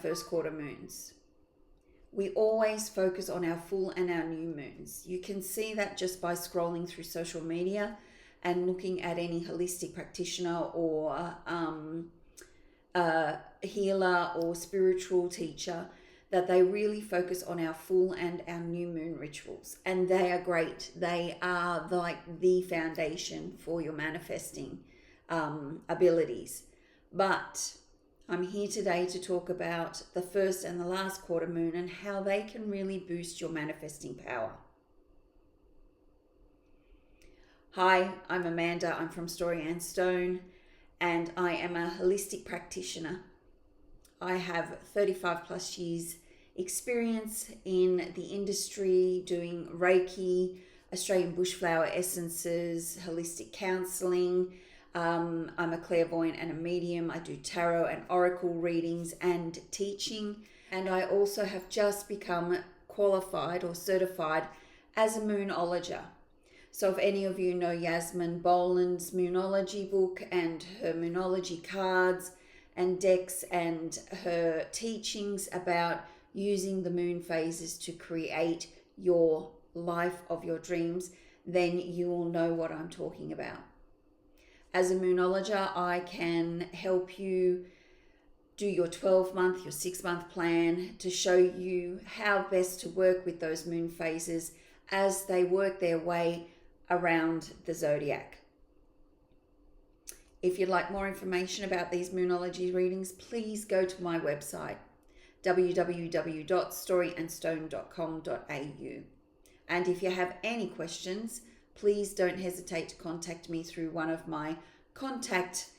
first quarter moons. We always focus on our full and our new moons. You can see that just by scrolling through social media and looking at any holistic practitioner or healer or spiritual teacher, that they really focus on our full and our new moon rituals. And they are great. They are like the foundation for your manifesting abilities. But I'm here today to talk about the first and the last quarter moon and how they can really boost your manifesting power. Hi, I'm Amanda. I'm from Story and Stone, and I am a holistic practitioner. I have 35 plus years experience in the industry doing Reiki, Australian bushflower essences, holistic counseling. I'm a clairvoyant and a medium. I do tarot and oracle readings and teaching. And I also have just become qualified or certified as a moonologer. So if any of you know Yasmin Boland's Moonology book and her Moonology cards and decks and her teachings about using the moon phases to create your life of your dreams, then you will know what I'm talking about. As a moonologer, I can help you do your 12-month, your 6-month plan to show you how best to work with those moon phases as they work their way around the zodiac. If you'd like more information about these Moonology readings, please go to my website, www.storyandstone.com.au. And if you have any questions, please don't hesitate to contact me through one of my contact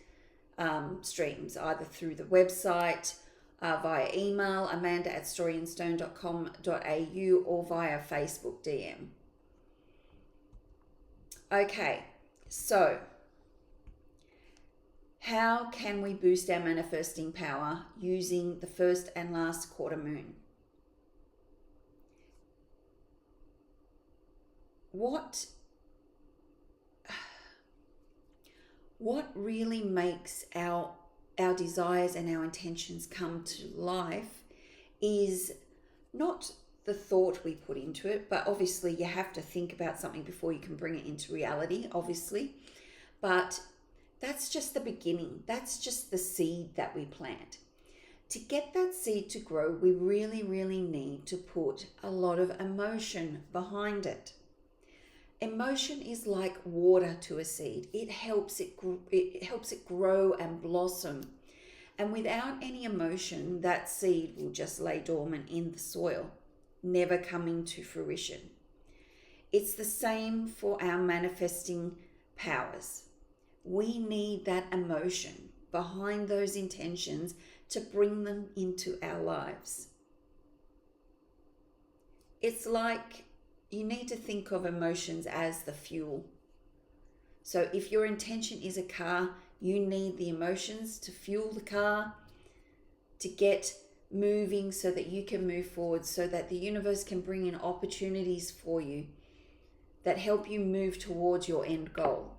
streams, either through the website, via email, amanda@storyandstone.com.au, or via Facebook DM. Okay, so how can we boost our manifesting power using the first and last quarter moon? What really makes our desires and our intentions come to life is not the thought we put into it, but obviously you have to think about something before you can bring it into reality, obviously. But that's just the beginning. That's just the seed that we plant. To get that seed to grow, we really, really need to put a lot of emotion behind it. Emotion is like water to a seed. It helps it grow and blossom. And without any emotion, that seed will just lay dormant in the soil, never coming to fruition. It's the same for our manifesting powers. We need that emotion behind those intentions to bring them into our lives. It's like you need to think of emotions as the fuel. So if your intention is a car, you need the emotions to fuel the car, to get moving so that you can move forward, so that the universe can bring in opportunities for you that help you move towards your end goal.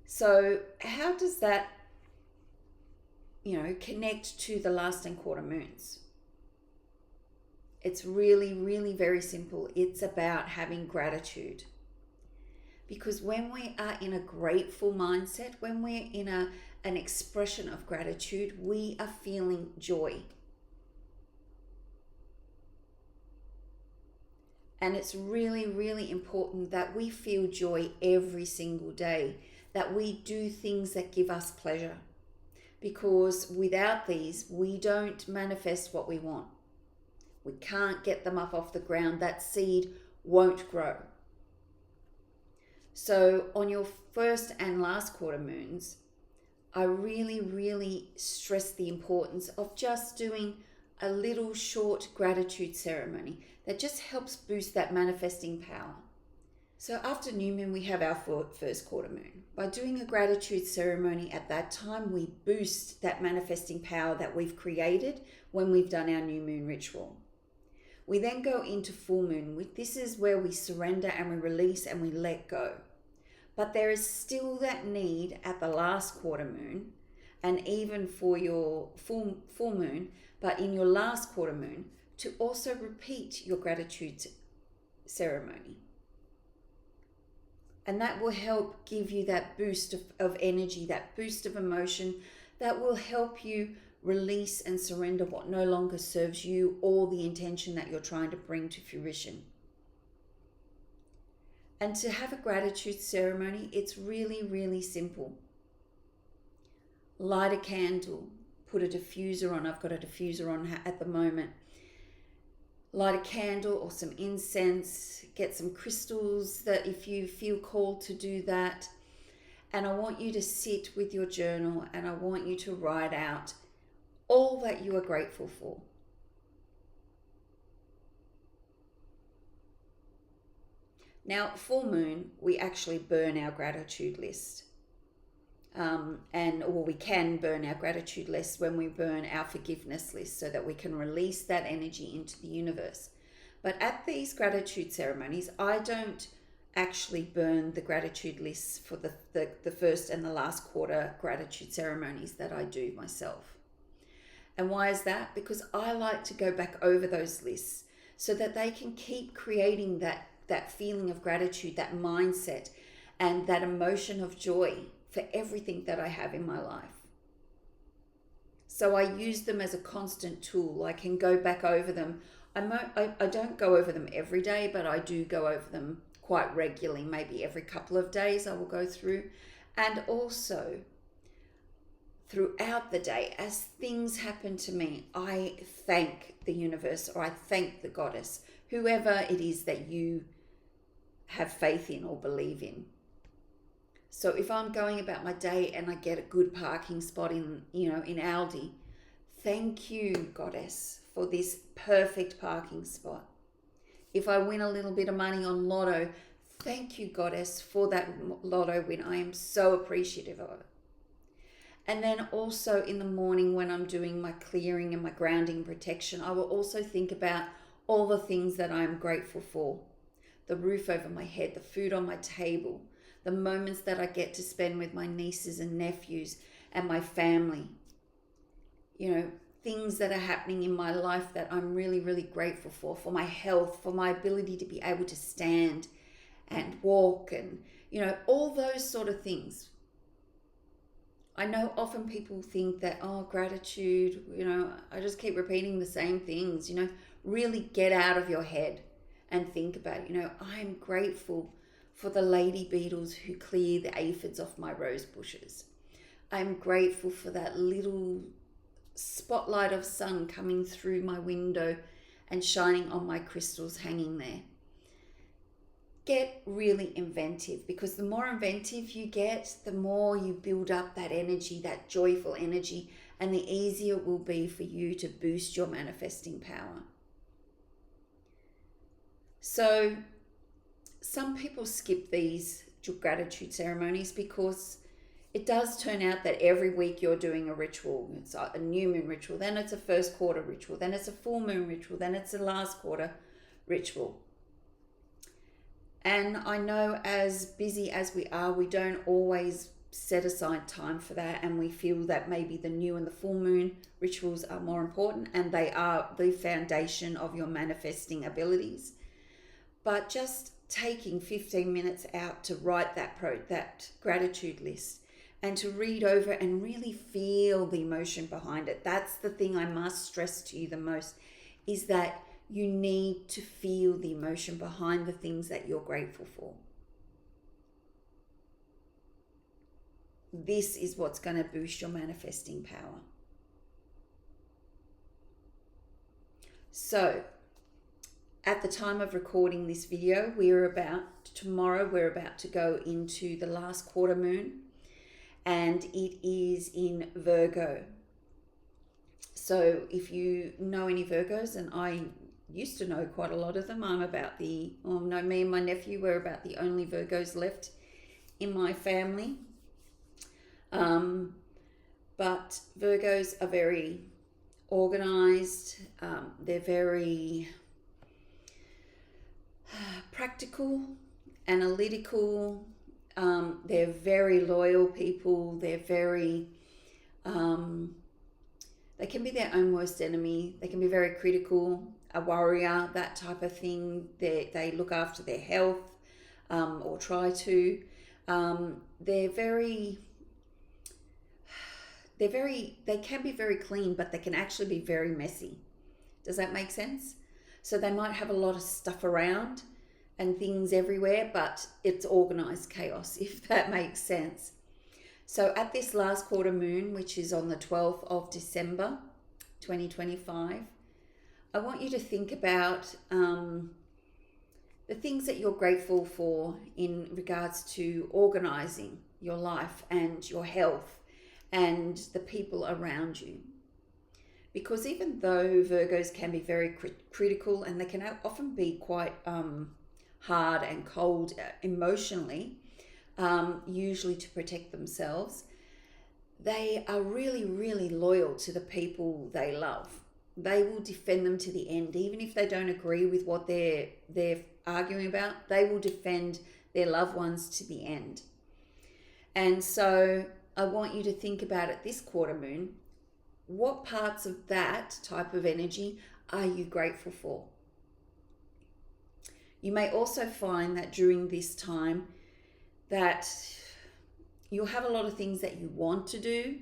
So how does that, connect to the last and quarter moons? It's really, really very simple. It's about having gratitude. Because when we are in a grateful mindset, when we're in an expression of gratitude, we are feeling joy. And it's really, really important that we feel joy every single day, that we do things that give us pleasure. Because without these, we don't manifest what we want. We can't get them up off the ground. That seed won't grow. So on your first and last quarter moons, I really, really stress the importance of just doing a little short gratitude ceremony that just helps boost that manifesting power. So after new moon, we have our first quarter moon. By doing a gratitude ceremony at that time, we boost that manifesting power that we've created when we've done our new moon ritual. We then go into full moon. This is where we surrender and we release and we let go. But there is still that need at the last quarter moon, and even for your full moon, but in your last quarter moon, to also repeat your gratitude ceremony. And that will help give you that boost of energy, that boost of emotion, that will help you release and surrender what no longer serves you or the intention that you're trying to bring to fruition. And to have a gratitude ceremony, it's really, really simple. Light a candle, put a diffuser on. I've got a diffuser on at the moment. Light a candle or some incense, get some crystals that if you feel called to do that. And I want you to sit with your journal and I want you to write out all that you are grateful for. Now, full moon, we actually burn our gratitude list. Or we can burn our gratitude list when we burn our forgiveness list so that we can release that energy into the universe. But at these gratitude ceremonies, I don't actually burn the gratitude lists for the first and the last quarter gratitude ceremonies that I do myself. And why is that? Because I like to go back over those lists so that they can keep creating that feeling of gratitude, that mindset, and that emotion of joy for everything that I have in my life. So I use them as a constant tool. I can go back over them. I don't go over them every day, but I do go over them quite regularly. Maybe every couple of days I will go through. And also throughout the day, as things happen to me, I thank the universe or I thank the goddess, whoever it is that you have faith in or believe in. So if I'm going about my day and I get a good parking spot in Aldi, thank you, goddess, for this perfect parking spot. If I win a little bit of money on lotto, thank you, goddess, for that lotto win. I am so appreciative of it. And then also in the morning when I'm doing my clearing and my grounding protection, I will also think about all the things that I'm grateful for. The roof over my head, the food on my table, the moments that I get to spend with my nieces and nephews and my family. Things that are happening in my life that I'm really, really grateful for my health, for my ability to be able to stand and walk and, all those sort of things. I know often people think that, gratitude, I just keep repeating the same things, really get out of your head and think about, I'm grateful for the lady beetles who clear the aphids off my rose bushes. I'm grateful for that little spotlight of sun coming through my window and shining on my crystals hanging there. Get really inventive, because the more inventive you get, the more you build up that energy, that joyful energy, and the easier it will be for you to boost your manifesting power. So some people skip these gratitude ceremonies because it does turn out that every week you're doing a ritual. It's a new moon ritual, then it's a first quarter ritual, then it's a full moon ritual, then it's a last quarter ritual. And I know as busy as we are, we don't always set aside time for that, and we feel that maybe the new and the full moon rituals are more important, and they are the foundation of your manifesting abilities. But just taking 15 minutes out to write that gratitude list and to read over and really feel the emotion behind it. That's the thing I must stress to you the most, is that you need to feel the emotion behind the things that you're grateful for. This is what's going to boost your manifesting power. So, at the time of recording this video, tomorrow we're about to go into the last quarter moon, and it is in Virgo. So if you know any Virgos, and I used to know quite a lot of them, me and my nephew were about the only Virgos left in my family. But Virgos are very organized. They're very practical, analytical. They're very loyal people. They're very They can be their own worst enemy. They can be very critical, a warrior, that type of thing. They look after their health, or try to. They can be very clean, but they can actually be very messy. Does that make sense? So they might have a lot of stuff around and things everywhere, but it's organized chaos, if that makes sense. So at this last quarter moon, which is on the 12th of December, 2025, I want you to think about the things that you're grateful for in regards to organizing your life and your health and the people around you. Because even though Virgos can be very critical, and they can often be quite hard and cold emotionally, usually to protect themselves, they are really, really loyal to the people they love. They will defend them to the end. Even if they don't agree with what they're arguing about, they will defend their loved ones to the end. And so I want you to think about it this quarter moon. What parts of that type of energy are you grateful for? You may also find that during this time that you'll have a lot of things that you want to do,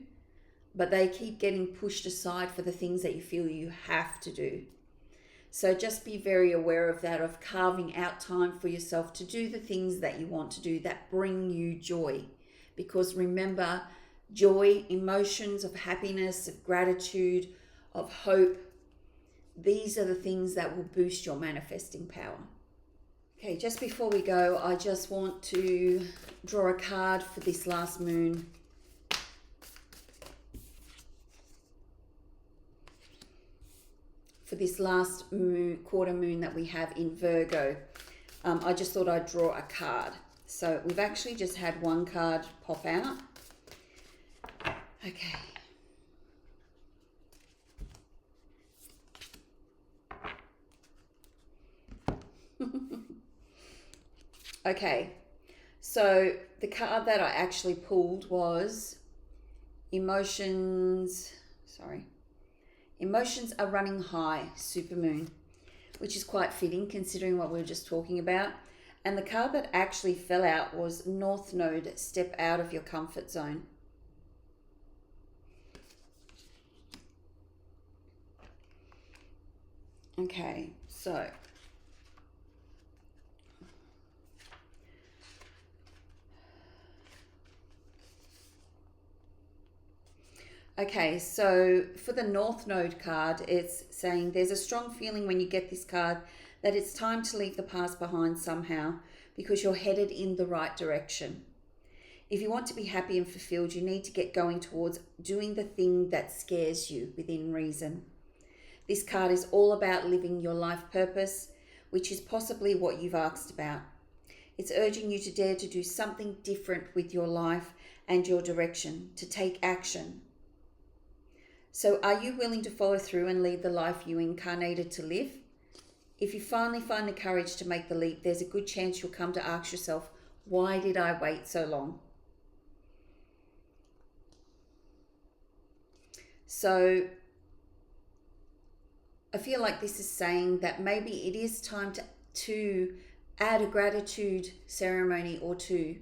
but they keep getting pushed aside for the things that you feel you have to do. So just be very aware of that, of carving out time for yourself to do the things that you want to do that bring you joy. Because remember, joy, emotions of happiness, of gratitude, of hope, these are the things that will boost your manifesting power. Okay, just before we go, I just want to draw a card for this last moon. For this last moon, quarter moon that we have in Virgo. I just thought I'd draw a card. So we've actually just had one card pop out. Okay. Okay, so the card that I actually pulled was Emotions are running high, supermoon, which is quite fitting considering what we were just talking about. And the card that actually fell out was North Node, step out of your comfort zone. Okay, so for the North Node card, it's saying there's a strong feeling when you get this card that it's time to leave the past behind somehow because you're headed in the right direction. If you want to be happy and fulfilled, you need to get going towards doing the thing that scares you within reason. This card is all about living your life purpose, which is possibly what you've asked about. It's urging you to dare to do something different with your life and your direction, to take action. So are you willing to follow through and lead the life you incarnated to live? If you finally find the courage to make the leap, there's a good chance you'll come to ask yourself, why did I wait so long? So I feel like this is saying that maybe it is time to add a gratitude ceremony or two.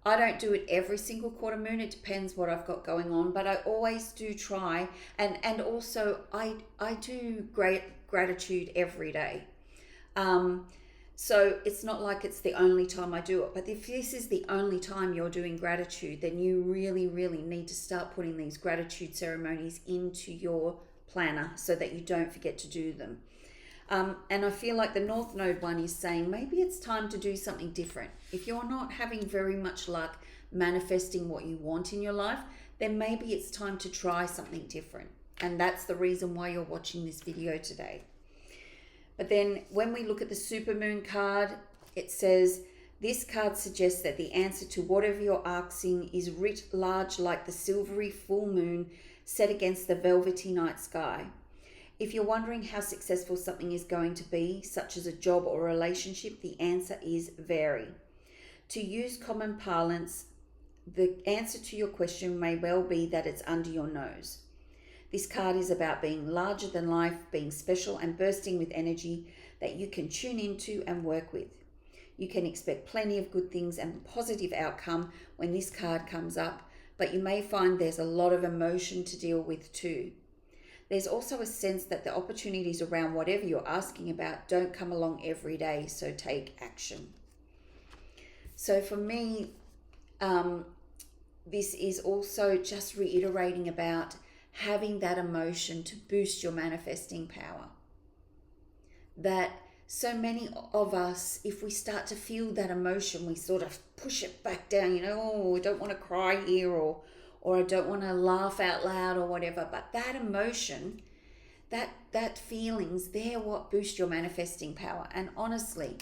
I don't do it every single quarter moon. It depends what I've got going on, but I always do try. And also I do great gratitude every day. So it's not like it's the only time I do it. But if this is the only time you're doing gratitude, then you really, really need to start putting these gratitude ceremonies into your planner so that you don't forget to do them. And I feel like the North Node one is saying maybe it's time to do something different. If you're not having very much luck manifesting what you want in your life, then maybe it's time to try something different. And that's the reason why you're watching this video today. But then when we look at the Supermoon card, it says, this card suggests that the answer to whatever you're asking is writ large like the silvery full moon set against the velvety night sky. If you're wondering how successful something is going to be, such as a job or a relationship, the answer is very. To use common parlance, the answer to your question may well be that it's under your nose. This card is about being larger than life, being special and bursting with energy that you can tune into and work with. You can expect plenty of good things and positive outcome when this card comes up, but you may find there's a lot of emotion to deal with too. There's also a sense that the opportunities around whatever you're asking about don't come along every day, so take action. So for me, this is also just reiterating about having that emotion to boost your manifesting power. That so many of us, if we start to feel that emotion, we sort of push it back down, oh, I don't want to cry here, or I don't want to laugh out loud or whatever. But that emotion, that feelings, they're what boost your manifesting power. And honestly,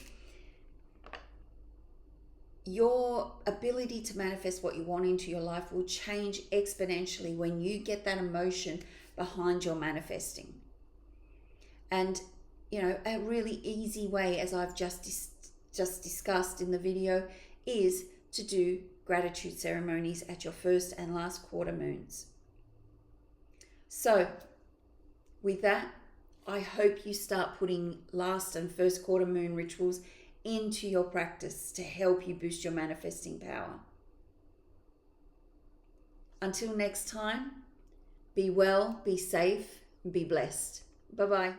your ability to manifest what you want into your life will change exponentially when you get that emotion behind your manifesting. And, a really easy way, as I've just discussed in the video, is to do gratitude ceremonies at your first and last quarter moons. So, with that, I hope you start putting last and first quarter moon rituals into your practice to help you boost your manifesting power. Until next time, be well, be safe, and be blessed. Bye-bye.